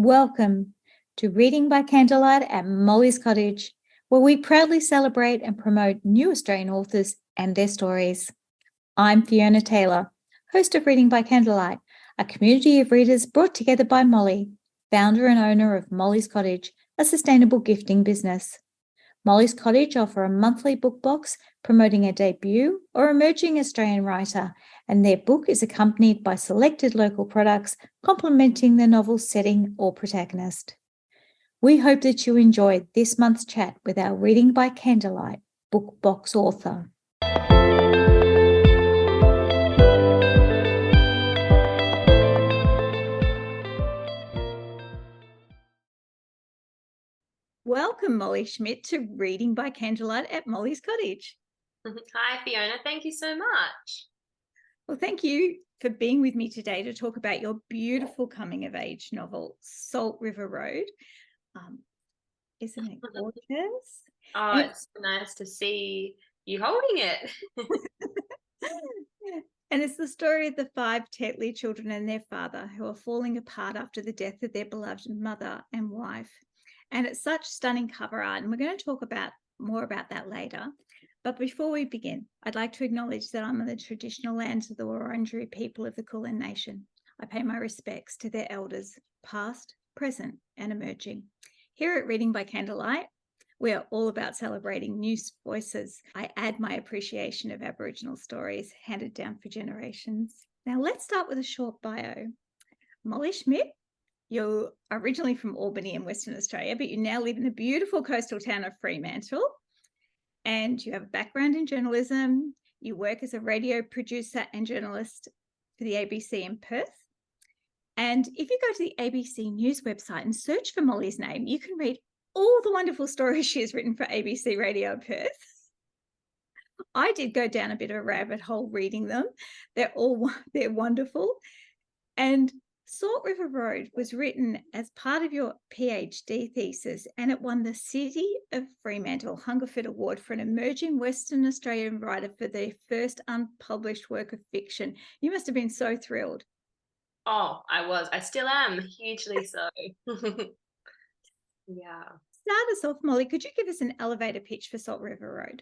Welcome to Reading by Candlelight at Molly's Cottage, where we proudly celebrate and promote new Australian authors and their stories. I'm Fiona Taylor, host of Reading by Candlelight, a community of readers brought together by Molly, founder and owner of Molly's Cottage, a sustainable gifting business. Molly's Cottage offer a monthly book box promoting a debut or emerging Australian writer, and their book is accompanied by selected local products complementing the novel's setting or protagonist. We hope that you enjoyed this month's chat with our Reading by Candlelight book box author. Welcome, Molly Schmidt, to Reading by Candlelight at Molly's Cottage. Hi, Fiona. Thank you so much. Well, thank you for being with me today to talk about your beautiful coming-of-age novel, Salt River Road. Isn't it gorgeous? Oh, it's nice to see you holding it. And it's the story of the 5 Tetley children and their father who are falling apart after the death of their beloved mother and wife. And it's such stunning cover art, and we're going to talk more about that later. But before we begin, I'd like to acknowledge that I'm on the traditional lands of the Wurundjeri people of the Kulin Nation. I pay my respects to their elders, past, present, and emerging. Here at Reading by Candlelight, we are all about celebrating new voices. I add my appreciation of Aboriginal stories handed down for generations. Now, let's start with a short bio. Molly Schmidt, you're originally from Albany in Western Australia, but you now live in the beautiful coastal town of Fremantle. And you have a background in journalism. You work as a radio producer and journalist for the ABC in Perth. And if you go to the ABC News website and search for Molly's name, you can read all the wonderful stories she has written for ABC Radio Perth. I did go down a bit of a rabbit hole reading them. They're wonderful. And Salt River Road was written as part of your PhD thesis, and it won the City of Fremantle Hungerford Award for an emerging Western Australian writer for their first unpublished work of fiction. You must have been so thrilled. Oh, I was. I still am, hugely so. Yeah. Start us off, Molly. Could you give us an elevator pitch for Salt River Road?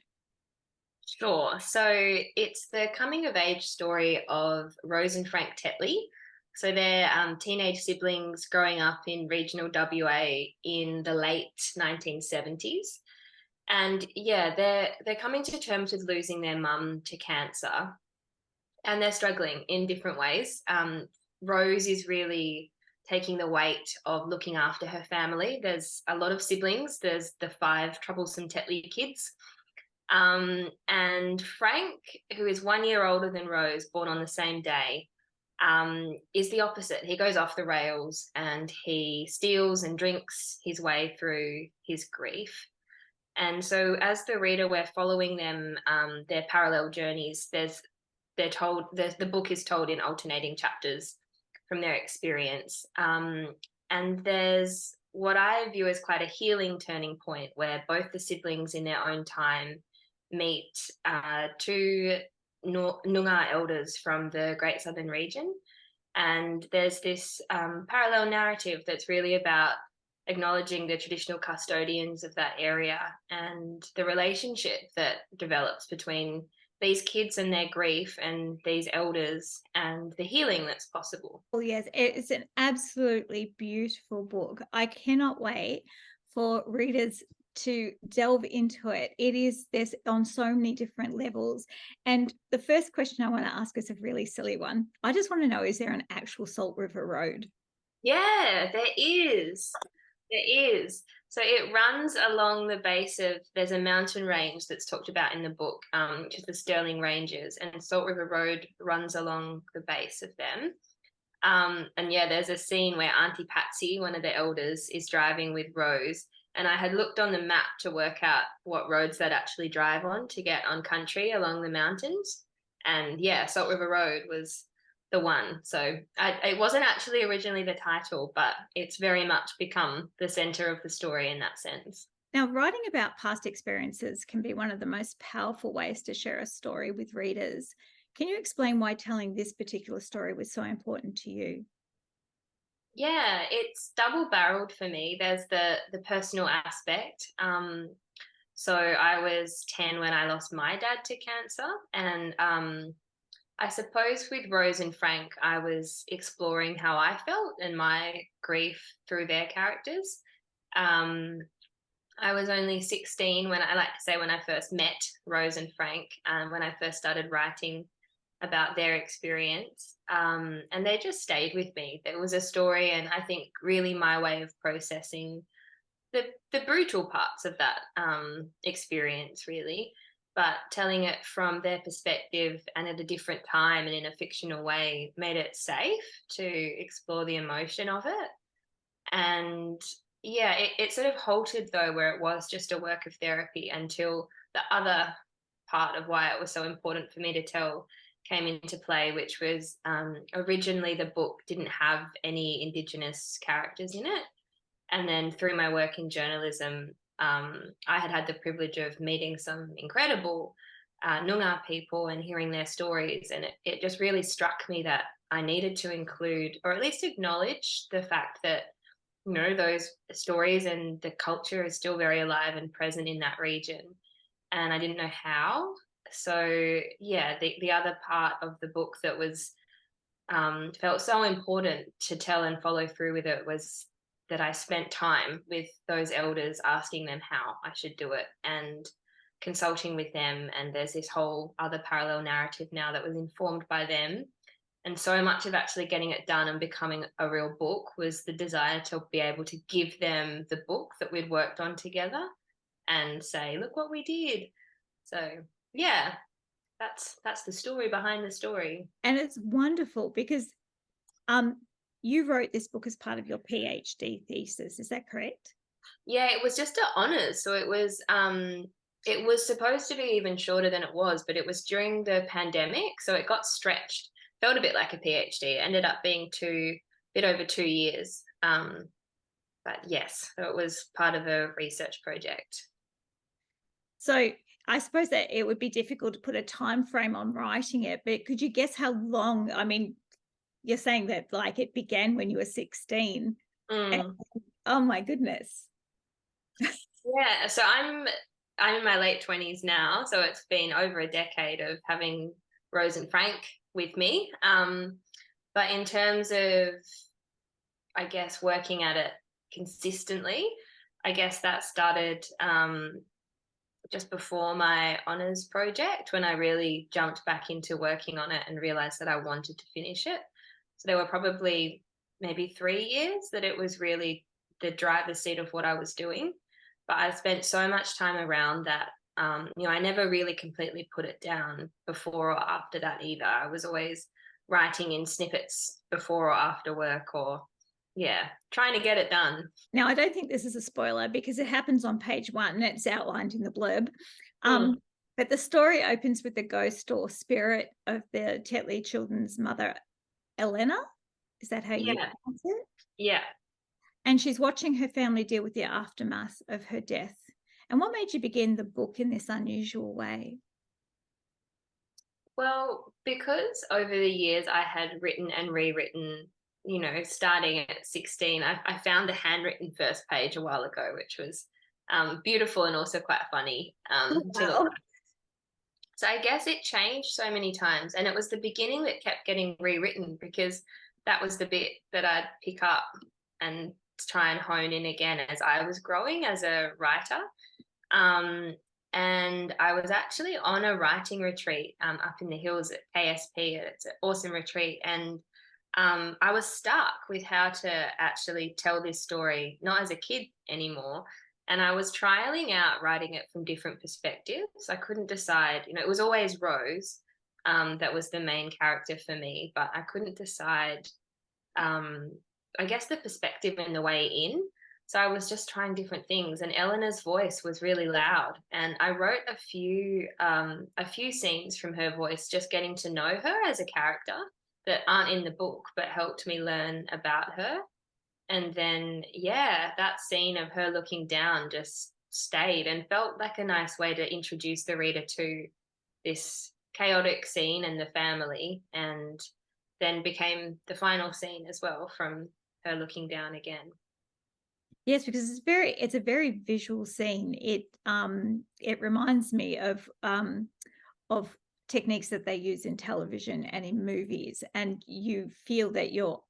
Sure. So it's the coming of age story of Rose and Frank Tetley. So they're teenage siblings growing up in regional WA in the late 1970s. And yeah, they're coming to terms with losing their mum to cancer, and they're struggling in different ways. Rose is really taking the weight of looking after her family. There's a lot of siblings. There's the 5 troublesome Tetley kids. And Frank, who is 1 year older than Rose, born on the same day, is the opposite. He goes off the rails and he steals and drinks his way through his grief. And so as the reader, we're following them, their parallel journeys. The book is told in alternating chapters from their experience. And there's what I view as quite a healing turning point where both the siblings in their own time meet 2 Noongar elders from the Great Southern region. And there's this parallel narrative that's really about acknowledging the traditional custodians of that area and the relationship that develops between these kids and their grief and these elders and the healing that's possible. Oh, yes, it's an absolutely beautiful book. I cannot wait for readers to delve into it. There's on so many different levels. And the first question I want to ask is a really silly one. I just want to know, is there an actual Salt River Road? Yeah, there is. There is. So it runs along the base of, there's a mountain range that's talked about in the book, which is the Stirling Ranges, and Salt River Road runs along the base of them. And yeah, there's a scene where Auntie Patsy, one of the elders, is driving with Rose. And I had looked on the map to work out what roads they'd actually drive on to get on country along the mountains. And yeah, Salt River Road was the one. So it wasn't actually originally the title, but it's very much become the center of the story in that sense. Now, writing about past experiences can be one of the most powerful ways to share a story with readers. Can you explain why telling this particular story was so important to you? Yeah, it's double-barreled for me. There's the personal aspect. So I was 10 when I lost my dad to cancer, and I suppose with Rose and Frank, I was exploring how I felt and my grief through their characters. Um, I was only 16 when I like to say when I first met Rose and Frank, when I first started writing about their experience. And they just stayed with me. There was a story, and I think really my way of processing the brutal parts of that experience, really, but telling it from their perspective and at a different time and in a fictional way made it safe to explore the emotion of it. And yeah, it sort of halted though, where it was just a work of therapy until the other part of why it was so important for me to tell came into play, which was originally the book didn't have any Indigenous characters in it. And then through my work in journalism, I had the privilege of meeting some incredible Noongar people and hearing their stories. And it just really struck me that I needed to include, or at least acknowledge, the fact that, those stories and the culture is still very alive and present in that region. And I didn't know how. So, yeah, the other part of the book that was felt so important to tell and follow through with it was that I spent time with those elders asking them how I should do it and consulting with them. And there's this whole other parallel narrative now that was informed by them. And so much of actually getting it done and becoming a real book was the desire to be able to give them the book that we'd worked on together and say, look what we did. So yeah, that's the story behind the story. And it's wonderful because um, you wrote this book as part of your PhD thesis. Is that correct? Yeah, it was just a honours. So it was supposed to be even shorter than it was, but it was during the pandemic, so it got stretched. Felt a bit like a PhD. Ended up being bit over 2 years. But yes, so it was part of a research project. So I suppose that it would be difficult to put a time frame on writing it, but could you guess how long? I mean, you're saying that like it began when you were 16. And, Mm. oh my goodness. Yeah, so I'm in my late 20s now, so it's been over a decade of having Rose and Frank with me. But in terms of, I guess, working at it consistently, I guess that started just before my honours project, when I really jumped back into working on it and realised that I wanted to finish it. So there were probably maybe 3 years that it was really the driver's seat of what I was doing. But I spent so much time around that. I never really completely put it down before or after that either. I was always writing in snippets before or after work, or yeah, trying to get it done. Now, I don't think this is a spoiler because it happens on page 1 and it's outlined in the blurb. Mm. But the story opens with the ghost or spirit of the Tetley children's mother, Elena. Is that how you Yeah, pronounce it? yeah. And she's watching her family deal with the aftermath of her death. And what made you begin the book in this unusual way? Well, because over the years I had written and rewritten, starting at 16, I found the handwritten first page a while ago, which was beautiful and also quite funny Oh, to look wow. at. So I guess it changed so many times. And it was the beginning that kept getting rewritten, because that was the bit that I'd pick up and try and hone in again as I was growing as a writer. Um, and I was actually on a writing retreat up in the hills at KSP. It's an awesome retreat. And I was stuck with how to actually tell this story, not as a kid anymore. And I was trialing out writing it from different perspectives. I couldn't decide, it was always Rose that was the main character for me, but I couldn't decide, um, I guess, the perspective and the way in. So I was just trying different things, and Eleanor's voice was really loud. And I wrote a few scenes from her voice, just getting to know her as a character that aren't in the book, but helped me learn about her. And then, yeah, that scene of her looking down just stayed and felt like a nice way to introduce the reader to this chaotic scene and the family, and then became the final scene as well from her looking down again. Yes, because it's a very visual scene. It reminds me of techniques that they use in television and in movies, and you feel that you're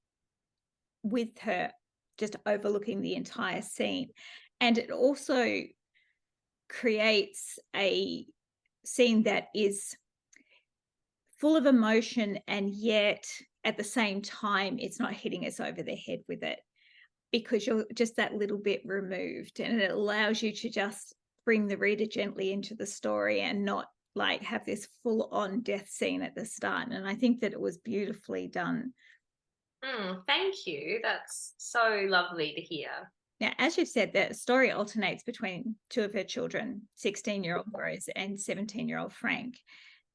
with her, just overlooking the entire scene. And it also creates a scene that is full of emotion, and yet at the same time it's not hitting us over the head with it, because you're just that little bit removed, and it allows you to just bring the reader gently into the story and not like have this full on death scene at the start. And I think that it was beautifully done. Thank you. That's so lovely to hear. Now, as you've said, the story alternates between two of her children, 16-year-old Rose and 17-year-old Frank.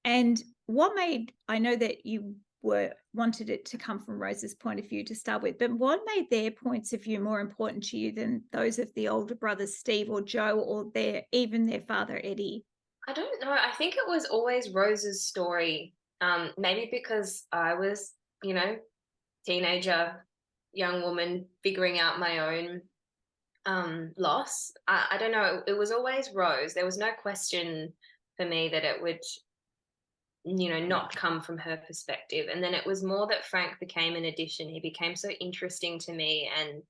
And what made, I know that you were wanted it to come from Rose's point of view to start with, but what made their points of view more important to you than those of the older brothers, Steve or Joe, or even their father, Eddie? I don't know. I think it was always Rose's story. Maybe because I was, you know, teenager, young woman figuring out my own loss. I don't know. It was always Rose. There was no question for me that it would, not come from her perspective. And then it was more that Frank became an addition. He became so interesting to me. And,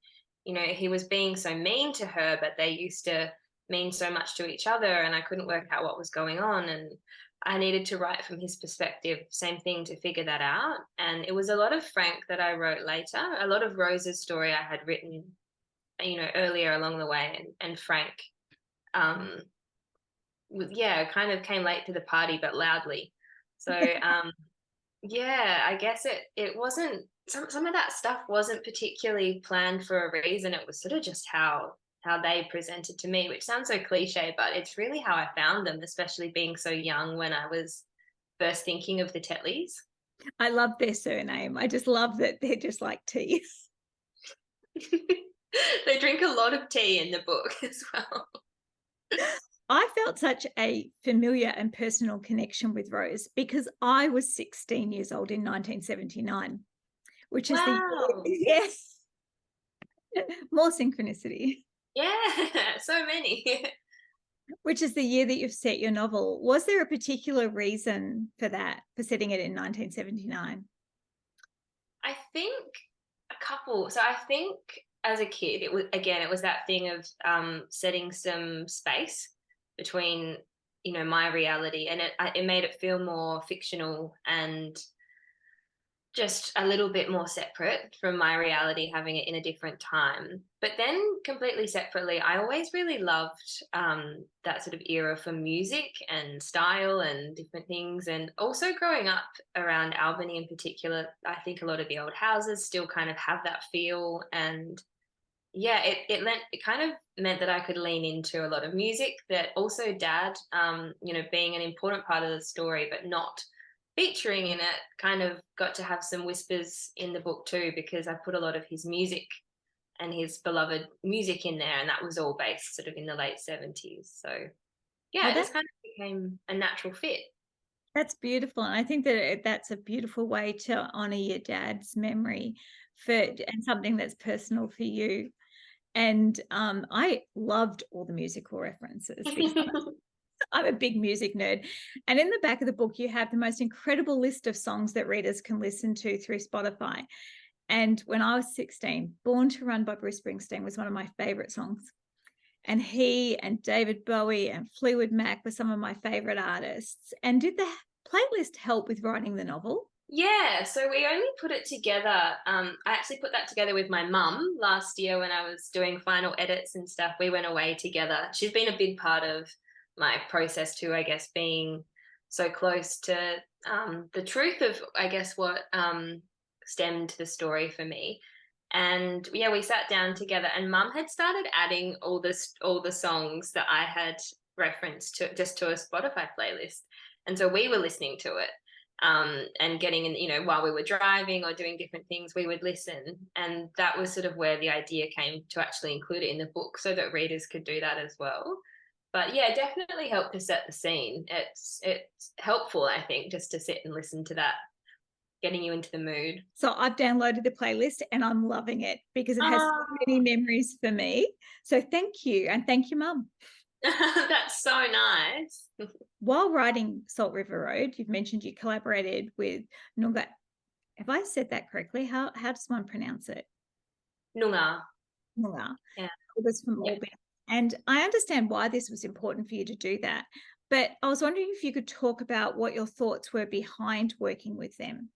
he was being so mean to her, but they used to mean so much to each other. And I couldn't work out what was going on. And I needed to write from his perspective, same thing, to figure that out. And it was a lot of Frank that I wrote later. A lot of Rose's story I had written, earlier along the way. And Frank, um, kind of came late to the party, but loudly. So yeah, I guess it wasn't, some of that stuff wasn't particularly planned for a reason. It was sort of just how they presented to me, which sounds so cliche, but it's really how I found them, especially being so young when I was first thinking of the Tetleys. I love their surname. I just love that they're just like tea. They drink a lot of tea in the book as well. I felt such a familiar and personal connection with Rose because I was 16 years old in 1979, which is the year, Wow. yes, more synchronicity, Yeah, so many. which is the year that you've set your novel. Was there a particular reason for that, for setting it in 1979? I think a couple. So I think as a kid, it was that thing of setting some space between my reality, and it made it feel more fictional and just a little bit more separate from my reality, having it in a different time. But then, completely separately, I always really loved that sort of era for music and style and different things. And also growing up around Albany in particular, I think a lot of the old houses still kind of have that feel. And yeah, it kind of meant that I could lean into a lot of music that also dad, being an important part of the story, but not featuring in it, kind of got to have some whispers in the book too, because I put a lot of his music and his beloved music in there, and that was all based sort of in the late 70s. So Oh, yeah, it just kind of became a natural fit. that's beautiful. And I think that that's a beautiful way to honor your dad's memory and something that's personal for you. And I loved all the musical references because I'm a big music nerd. And in the back of the book, you have the most incredible list of songs that readers can listen to through Spotify. And when I was 16, Born to Run by Bruce Springsteen was one of my favorite songs. And he and David Bowie and Fleetwood Mac were some of my favorite artists. And did the playlist help with writing the novel? Yeah, so we only put it together. I actually put that together with my mum last year when I was doing final edits and stuff. We went away together. She's been a big part of my process too, I guess, being so close to the truth of, I guess, what stemmed the story for me. And yeah, we sat down together, and mum had started adding all the songs that I had referenced to just to a Spotify playlist. And so we were listening to it, and getting in, while we were driving or doing different things, we would listen. And that was sort of where the idea came to actually include it in the book so that readers could do that as well. But yeah, it definitely helped to set the scene. It's helpful, I think, just to sit and listen to that. getting you into the mood. So I've downloaded the playlist and I'm loving it because it has so many Oh, memories for me. So thank you. And thank you, Mum. that's so nice. While writing Salt River Road, you've mentioned you collaborated with Nunga. Have I said that correctly? How does one pronounce it? Noongar. Nunga. Yeah. It was from Yeah. Albany. And I understand why this was important for you to do that. But I was wondering if you could talk about what your thoughts were behind working with them.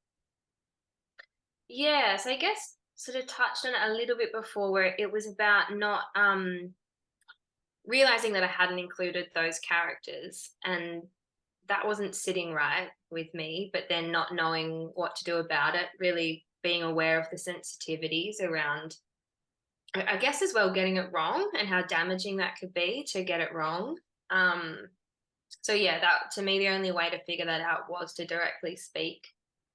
Yeah, so I guess sort of touched on it a little bit before where it was about not realizing that I hadn't included those characters and that wasn't sitting right with me, but then not knowing what to do about it, really being aware of the sensitivities around I guess as well getting it wrong and how damaging that could be to get it wrong. Um so yeah, that to me the only way to figure that out was to directly speak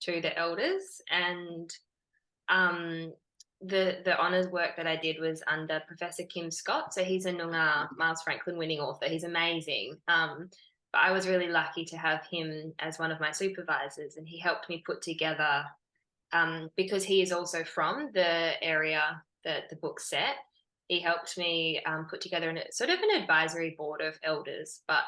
to the elders and um, the honours work that I did was under Professor Kim Scott. So he's a Noongar Miles Franklin winning author. He's amazing. But I was really lucky to have him as one of my supervisors, and he helped me put together because he is also from the area that the book's set. He helped me put together sort of an advisory board of elders, but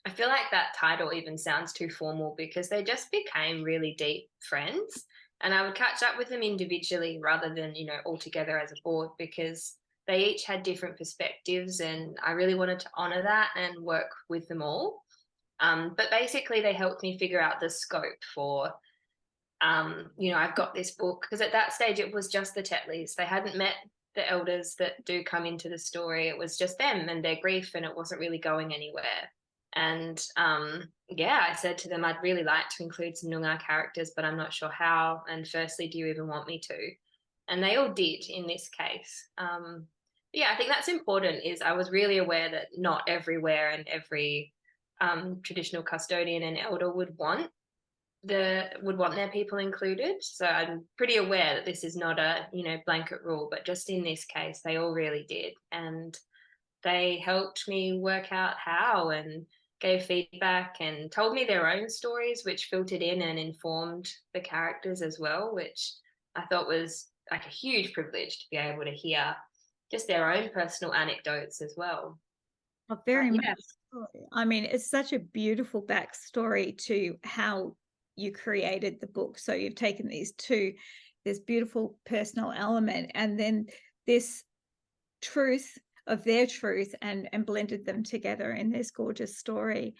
I feel like that title even sounds too formal because they just became really deep friends. And I would catch up with them individually rather than, all together as a board because they each had different perspectives. And I really wanted to honor that and work with them all. But basically, they helped me figure out the scope for, I've got this book because at that stage it was just the Tetleys. They hadn't met the elders that do come into the story. It was just them and their grief, and it wasn't really going anywhere. And yeah, I said to them, I'd really like to include some Noongar characters, but I'm not sure how. And firstly, do you even want me to? And they all did in this case. Yeah, I think that's important. Is I was really aware that not everywhere and every traditional custodian and elder would want their people included. So I'm pretty aware that this is not a blanket rule, but just in this case, they all really did, and they helped me work out how and gave feedback and told me their own stories, which filtered in and informed the characters as well, which I thought was like a huge privilege to be able to hear just their own personal anecdotes as well. Oh, But very much. yeah, So. I mean, it's such a beautiful backstory to how you created the book. So you've taken this beautiful personal element, and then this truth of their truth and blended them together in this gorgeous story.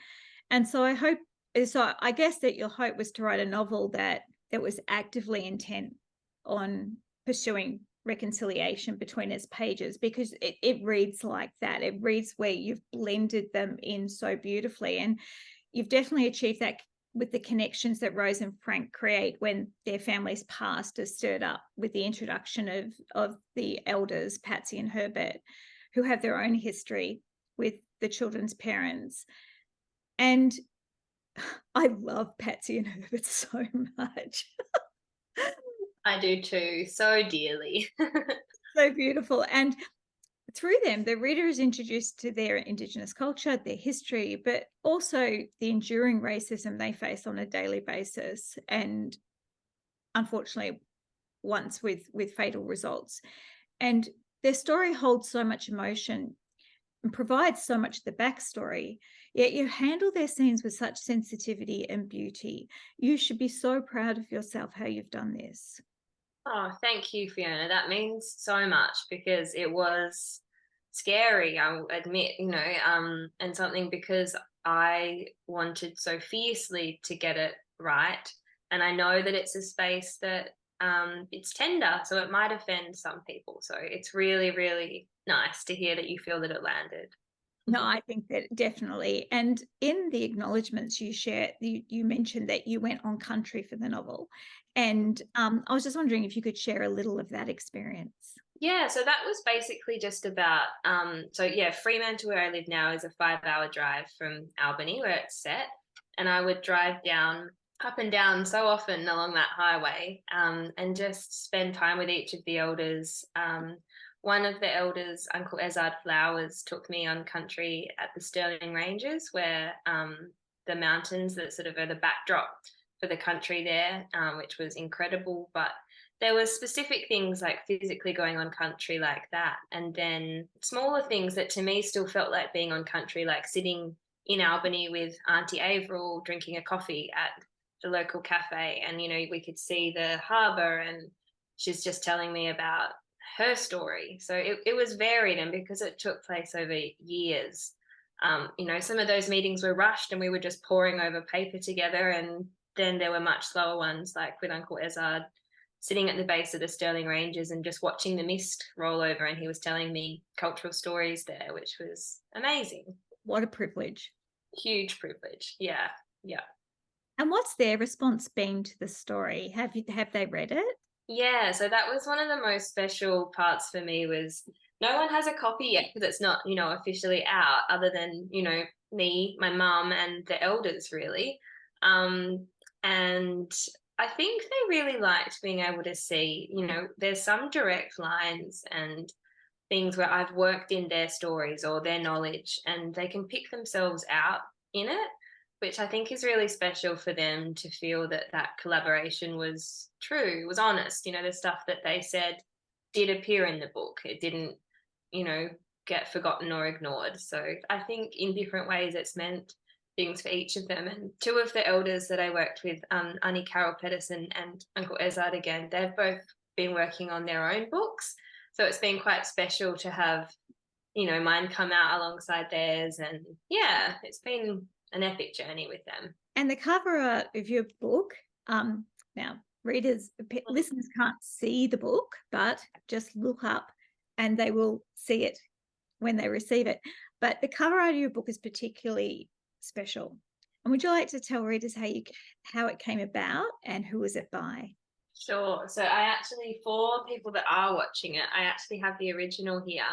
And so I guess that your hope was to write a novel that was actively intent on pursuing reconciliation between its pages, because it reads like that. It reads where you've blended them in so beautifully, and you've definitely achieved that with the connections that Rose and Frank create when their families past are stirred up with the introduction of the elders, Patsy and Herbert, who have their own history with the children's parents. And I love Patsy and Herbert so much. I do too, so dearly. So beautiful. And through them, the reader is introduced to their Indigenous culture, their history, but also the enduring racism they face on a daily basis. And unfortunately, once with fatal results. And their story holds so much emotion and provides so much of the backstory, yet you handle their scenes with such sensitivity and beauty. You should be so proud of yourself how you've done this. Oh, thank you, Fiona. That means so much because it was scary, I'll admit, and something because I wanted so fiercely to get it right. And I know that it's a space that it's tender, so it might offend some people. So it's really, really nice to hear that you feel that it landed. No, I think that definitely. And in the acknowledgements you share, you mentioned that you went on country for the novel. And I was just wondering if you could share a little of that experience. Yeah, so that was basically just about so yeah, Fremantle where I live now is a 5-hour drive from Albany where it's set. And I would drive down up and down so often along that highway and just spend time with each of the elders. One of the elders, Uncle Ezard Flowers, took me on country at the Stirling Ranges where the mountains that sort of are the backdrop for the country there, which was incredible. But there were specific things like physically going on country like that, and then smaller things that to me still felt like being on country, like sitting in Albany with Auntie Averill drinking a coffee at the local cafe, and we could see the harbour, and she's just telling me about her story. So it was varied, and because it took place over years, some of those meetings were rushed and we were just poring over paper together, and then there were much slower ones, like with Uncle Ezard, sitting at the base of the Stirling Ranges and just watching the mist roll over, and he was telling me cultural stories there, which was amazing. What a privilege. Huge privilege. Yeah. Yeah. And what's their response been to the story? Have they read it? Yeah, so that was one of the most special parts for me. Was no one has a copy yet because it's not, officially out, other than, me, my mum, and the elders, really. And I think they really liked being able to see, there's some direct lines and things where I've worked in their stories or their knowledge, and they can pick themselves out in it, which I think is really special for them to feel that that collaboration was true, was honest. The stuff that they said did appear in the book. It didn't, get forgotten or ignored. So I think in different ways it's meant things for each of them. And two of the elders that I worked with, Annie Carroll Pedersen and Uncle Ezard again, they've both been working on their own books. So it's been quite special to have, mine come out alongside theirs. And yeah, it's been an epic journey with them. And the cover art of your book, now listeners can't see the book, but just look up and they will see it when they receive it. But the cover art of your book is particularly special. And would you like to tell readers how it came about and who was it by? Sure. So I actually, for people that are watching it, I actually have the original here.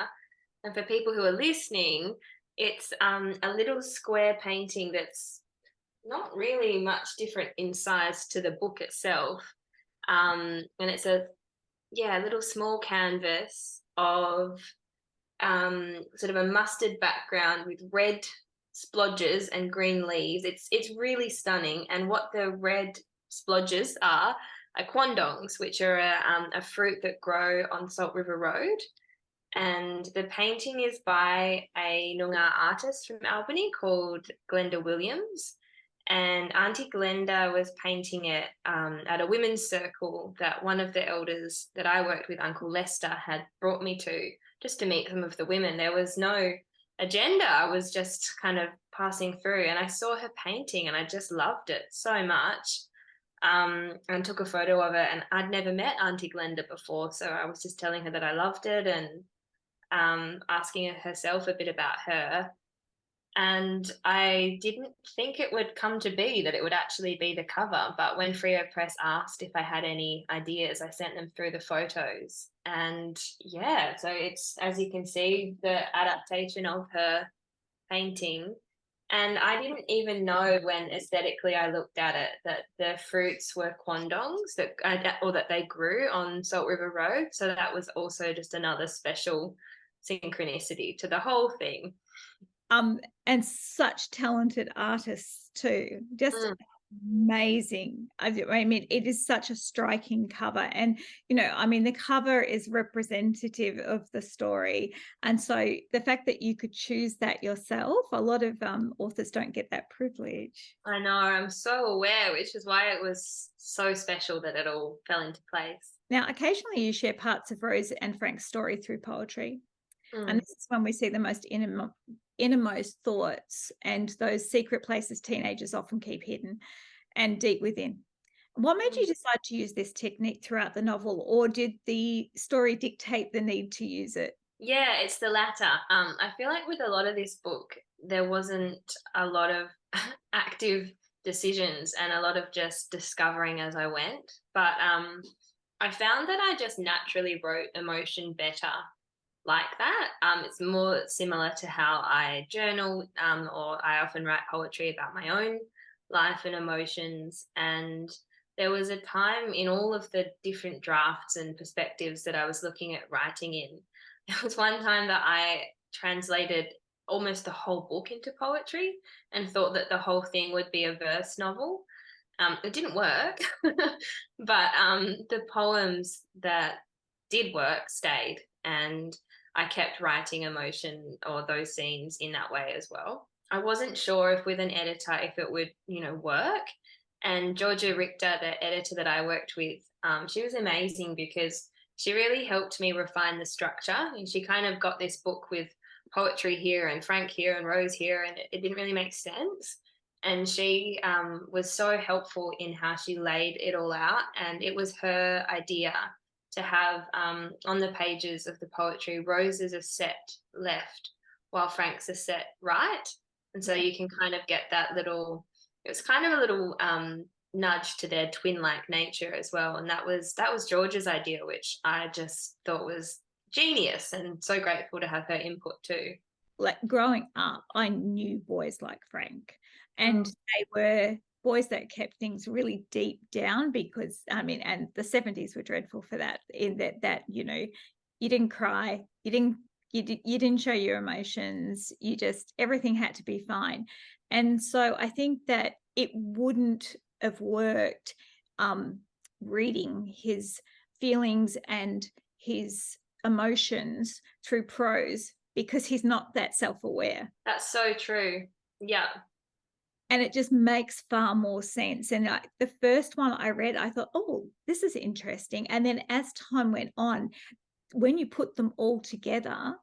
And for people who are listening, it's a little square painting that's not really much different in size to the book itself. And it's a little small canvas of sort of a mustard background with red splodges and green leaves. It's really stunning. And what the red splodges are quandongs, which are a fruit that grow on Salt River Road. And the painting is by a Noongar artist from Albany called Glenda Williams. And Auntie Glenda was painting it at a women's circle that one of the elders that I worked with, Uncle Lester, had brought me to, just to meet some of the women. There was no agenda. I was just kind of passing through, and I saw her painting and I just loved it so much. And took a photo of it, and I'd never met Auntie Glenda before, so I was just telling her that I loved it, and asking her herself a bit about her. And I didn't think it would come to be that it would actually be the cover. But when Frio Press asked if I had any ideas, I sent them through the photos. And yeah, so it's, as you can see, the adaptation of her painting. And I didn't even know when aesthetically I looked at it that the fruits were quandongs or that they grew on Salt River Road. So that was also just another special synchronicity to the whole thing. And such talented artists too, just amazing. I mean, it is such a striking cover, and the cover is representative of the story, and so the fact that you could choose that yourself, a lot of authors don't get that privilege. I know, I'm so aware, which is why it was so special that it all fell into place. Now, occasionally you share parts of Rose and Frank's story through poetry, and this is when we see the most innermost thoughts and those secret places teenagers often keep hidden and deep within. What made you decide to use this technique throughout the novel, or did the story dictate the need to use it? Yeah, it's the latter. I feel like with a lot of this book, there wasn't a lot of active decisions and a lot of just discovering as I went. But I found that I just naturally wrote emotion better like that. It's more similar to how I journal, or I often write poetry about my own life and emotions. And there was a time in all of the different drafts and perspectives that I was looking at writing in. There was one time that I translated almost the whole book into poetry and thought that the whole thing would be a verse novel. It didn't work, but the poems that did work stayed, and I kept writing emotion or those scenes in that way as well. I wasn't sure if with an editor if it would, work. And Georgia Richter, the editor that I worked with, she was amazing because she really helped me refine the structure. And she kind of got this book with poetry here and Frank here and Rose here, and it didn't really make sense. And she was so helpful in how she laid it all out. And it was her idea to have on the pages of the poetry, Rose is a set left while Frank's a set right. And so Yeah. you can kind of get that little, it was kind of a little nudge to their twin-like nature as well. And that was George's idea, which I just thought was genius, and so grateful to have her input too. Like growing up, I knew boys like Frank, and Mm, they were boys that kept things really deep down because I mean, and the 70s were dreadful for that, in that you didn't cry, you didn't show your emotions, you just everything had to be fine. And so I think that it wouldn't have worked reading his feelings and his emotions through prose because he's not that self-aware, that's so true. Yeah. and it just makes far more sense. And the first one I read, I thought, oh, this is interesting, and then as time went on, when you put them all together,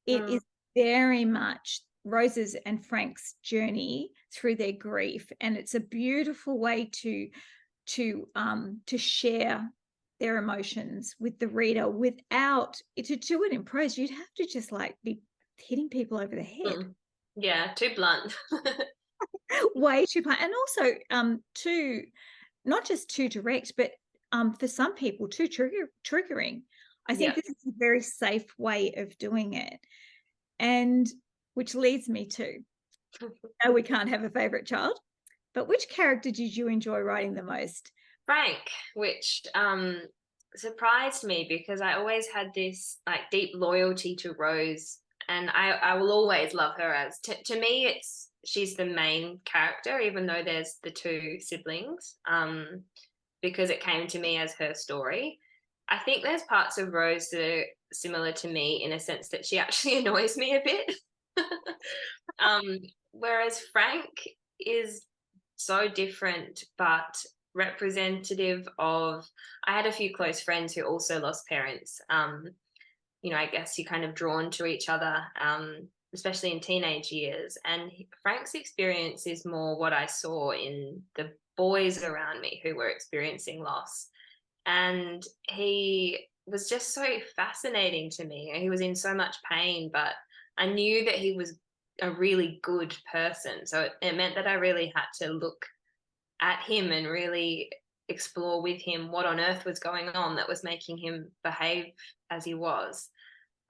it Mm, is very much Rose's and Frank's journey through their grief, and it's a beautiful way to share their emotions with the reader without to do it in prose. You'd have to just like be hitting people over the head. mm. Yeah, too blunt. Way too plain, and also too, not just too direct, but for some people too triggering. I think Yeah. this is a very safe way of doing it, and which leads me to, no, we can't have a favorite child, but which character did you enjoy writing the most? Frank, which surprised me because I always had this like deep loyalty to Rose, and I will always love her as to me it's she's the main character, even though there's the two siblings, because it came to me as her story. I think there's parts of Rose that are similar to me in a sense that she actually annoys me a bit. um, Whereas Frank is so different, but representative of. I had a few close friends who also lost parents. I guess you're kind of drawn to each other, especially in teenage years. And Frank's experience is more what I saw in the boys around me who were experiencing loss. And he was just so fascinating to me. He was in so much pain, but I knew that he was a really good person. So it meant that I really had to look at him and really explore with him what on earth was going on that was making him behave as he was.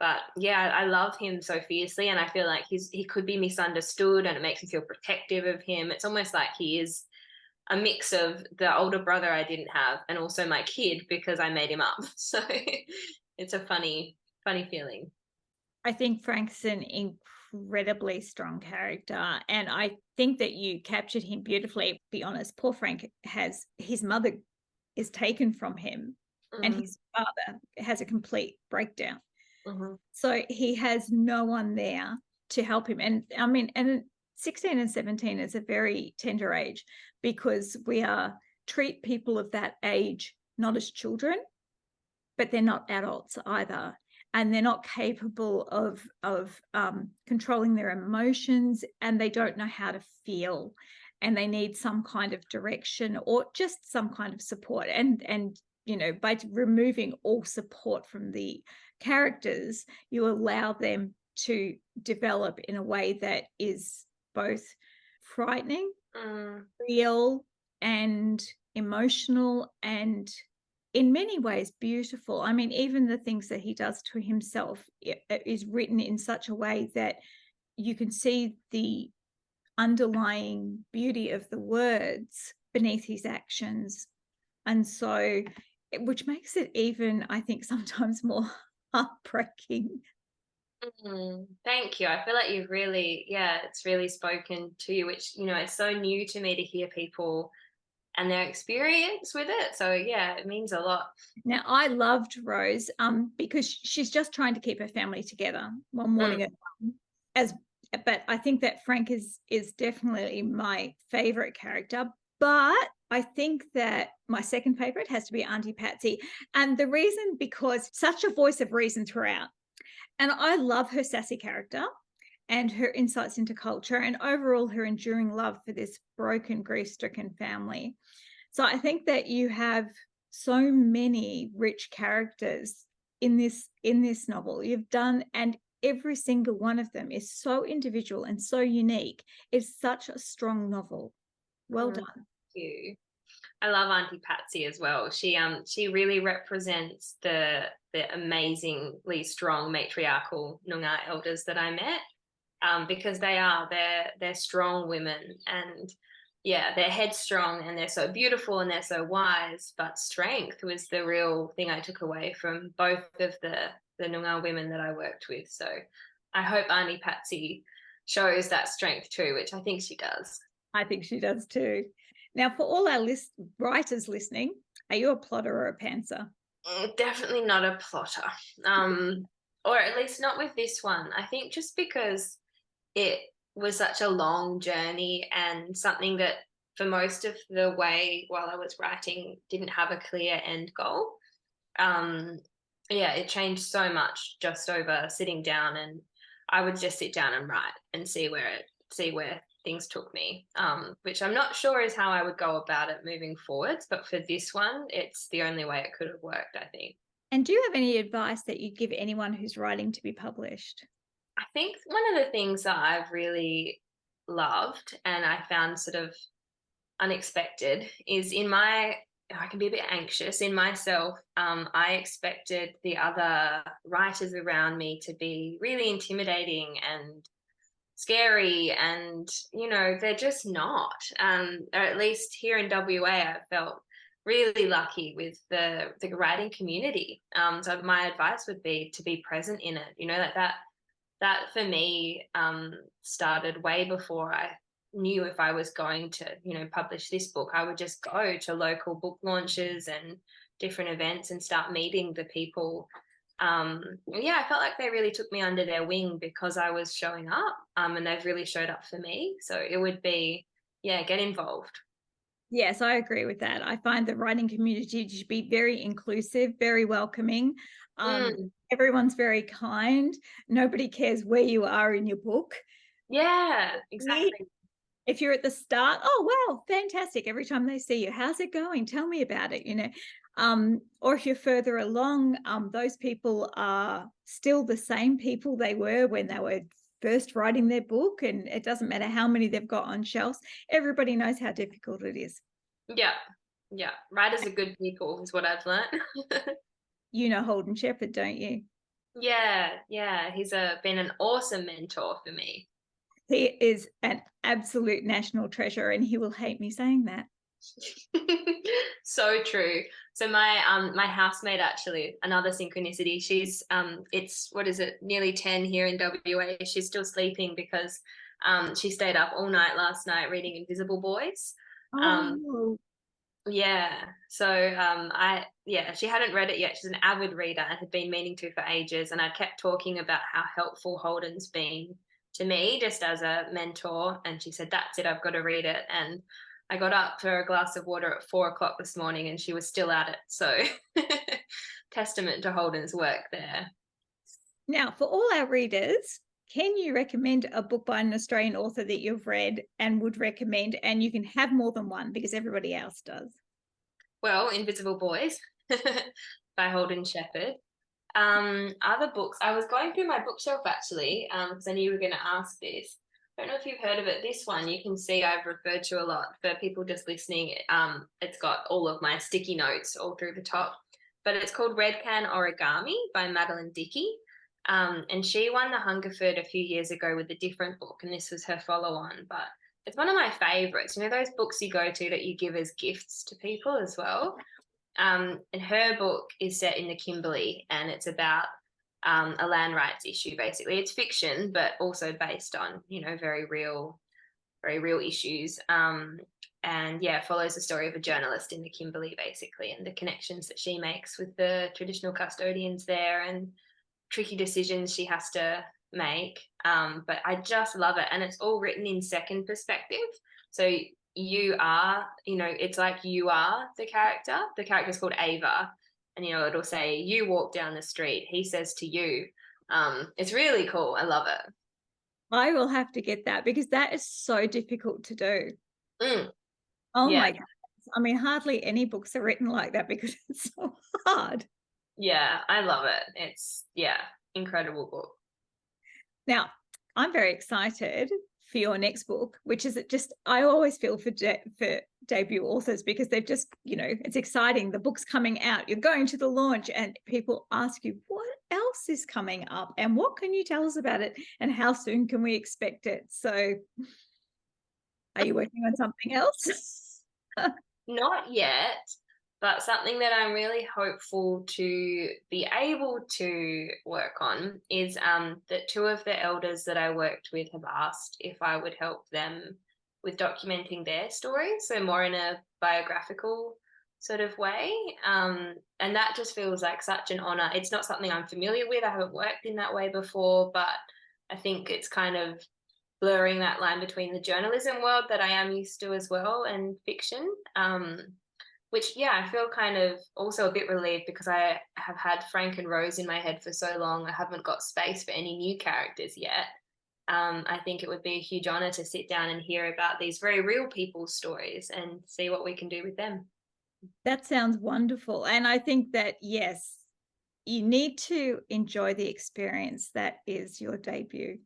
But yeah, I love him so fiercely, and I feel like he could be misunderstood, and it makes me feel protective of him. It's almost like he is a mix of the older brother I didn't have and also my kid because I made him up. So it's a funny feeling. I think Frank's an incredibly strong character, and I think that you captured him beautifully. Be honest, poor Frank has his mother is taken from him, and Mm, his father has a complete breakdown. hmm So he has no one there to help him. And I mean, and 16 and 17 is a very tender age because we are treat people of that age not as children, but they're not adults either, and they're not capable of controlling their emotions, and they don't know how to feel, and they need some kind of direction or just some kind of support. And by removing all support from the characters, you allow them to develop in a way that is both frightening, mm, real, and emotional, and in many ways beautiful. I mean, even the things that he does to himself is written in such a way that you can see the underlying beauty of the words beneath his actions. And so, which makes it even, I think, sometimes more heartbreaking. Thank you. I feel like you've really, yeah, it's really spoken to you, which, it's so new to me to hear people and their experience with it. So yeah, it means a lot. Now, I loved Rose because she's just trying to keep her family together one morning as but I think that Frank is definitely my favorite character. But I think that my second favorite has to be Auntie Patsy. And the reason, because such a voice of reason throughout. And I love her sassy character and her insights into culture and overall her enduring love for this broken, grief-stricken family. So I think that you have so many rich characters in this novel. You've done, and every single one of them is so individual and so unique. It's such a strong novel. Well Mm, done. thank you. I love Auntie Patsy as well. She really represents the amazingly strong matriarchal Noongar elders that I met, because they're strong women, and yeah, they're headstrong and they're so beautiful and they're so wise. But strength was the real thing I took away from both of the Noongar women that I worked with. So I hope Auntie Patsy shows that strength too, which I think she does. I think she does too. Now, for all our writers listening, are you a plotter or a pantser? Definitely not a plotter. Or at least not with this one. I think just because it was such a long journey and something that for most of the way while I was writing didn't have a clear end goal. Um, yeah, it changed so much just over sitting down, and I would just sit down and write and see where things took me. Which I'm not sure is how I would go about it moving forwards, but for this one, it's the only way it could have worked, I think. And do you have any advice that you'd give anyone who's writing to be published? I think one of the things that I've really loved and I found sort of unexpected is I can be a bit anxious in myself. I expected the other writers around me to be really intimidating and scary, and they're just not. Or at least here in WA, I felt really lucky with the writing community. So my advice would be to be present in it. That for me started way before I knew if I was going to, publish this book. I would just go to local book launches and different events and start meeting the people. Yeah, I felt like they really took me under their wing because I was showing up, and they've really showed up for me. So it would be, yeah, get involved. Yes, I agree with that. I find the writing community to be very inclusive, very welcoming. Mm, Everyone's very kind. Nobody cares where you are in your book. yeah, Me, exactly. if you're at the start, oh wow, fantastic. Every time they see you, how's it going? Tell me about it. Or if you're further along, those people are still the same people they were when they were first writing their book, and it doesn't matter how many they've got on shelves. Everybody knows how difficult it is. Yeah, yeah. Writers are good people, is what I've learned. You know Holden Shepherd, don't you? Yeah, yeah. He's been an awesome mentor for me. He is an absolute national treasure, and he will hate me saying that. So true. So my housemate, actually, another synchronicity. She's it's, what is it, nearly 10 here in WA. She's still sleeping because she stayed up all night last night reading Invisible Boys. Um Oh, yeah. So she hadn't read it yet. She's an avid reader and had been meaning to for ages, and I kept talking about how helpful Holden's been to me just as a mentor, and she said, "That's it, I've got to read it." And I got up for a glass of water at 4 o'clock this morning and she was still at it. So testament to Holden's work there. now for all our readers, can you recommend a book by an Australian author that you've read and would recommend? And you can have more than one because everybody else does. Well, Invisible Boys by Holden Shepherd. Other books. I was going through my bookshelf actually, because I knew you were going to ask this. I don't know if you've heard of it. This one you can see I've referred to a lot for people just listening. It's got all of my sticky notes all through the top, but it's called Red Can Origami by Madeline Dickey. And she won the Hungerford a few years ago with a different book, and this was her follow-on. But it's one of my favorites. Those books you go to that you give as gifts to people as well. And her book is set in the Kimberley, and it's about a land rights issue. Basically, it's fiction, but also based on very real issues. and yeah, follows the story of a journalist in the Kimberley basically, and the connections that she makes with the traditional custodians there, and tricky decisions she has to make. But I just love it, and it's all written in second perspective. So you are, it's like you are the character. The character's called Ava, and it'll say you walk down the street. He says to you. It's really cool. I love it. I will have to get that because that is so difficult to do. Mm, Oh yeah, my God. I mean, hardly any books are written like that because it's so hard. yeah, I love it. It's incredible book. Now, I'm very excited for your next book, which is just, I always feel for debut authors because they've just, it's exciting. The book's coming out, you're going to the launch, and people ask you, what else is coming up? And what can you tell us about it? And how soon can we expect it? So, are you working on something else? Not yet, but something that I'm really hopeful to be able to work on is that two of the elders that I worked with have asked if I would help them with documenting their stories, so more in a biographical sort of way. And that just feels like such an honor. It's not something I'm familiar with. I haven't worked in that way before, but I think it's kind of blurring that line between the journalism world that I am used to as well and fiction. Which I feel kind of also a bit relieved because I have had Frank and Rose in my head for so long. I haven't got space for any new characters yet. I think it would be a huge honor to sit down and hear about these very real people's stories and see what we can do with them. That sounds wonderful. And I think that, yes, you need to enjoy the experience that is your debut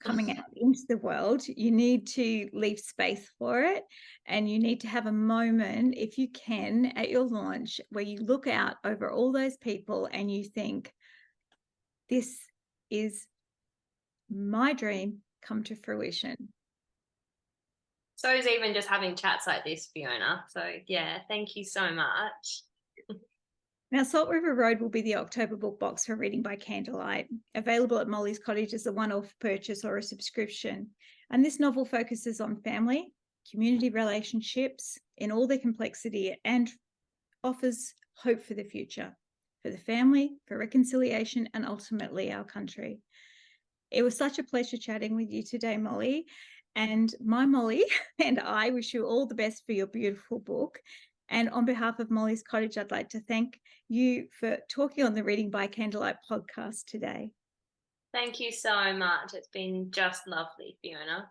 coming out into the world. You need to leave space for it, and you need to have a moment, if you can, at your launch where you look out over all those people and you think, this is my dream come to fruition. So is even just having chats like this, Fiona. So thank you so much. Now, Salt River Road will be the October book box for Reading by Candlelight, available at Molly's Cottage as a one-off purchase or a subscription. And this novel focuses on family, community relationships in all their complexity, and offers hope for the future, for the family, for reconciliation, and ultimately our country. It was such a pleasure chatting with you today, Molly. And my Molly and I wish you all the best for your beautiful book. And on behalf of Molly's Cottage, I'd like to thank you for talking on the Reading by Candlelight podcast today. Thank you so much. It's been just lovely, Fiona.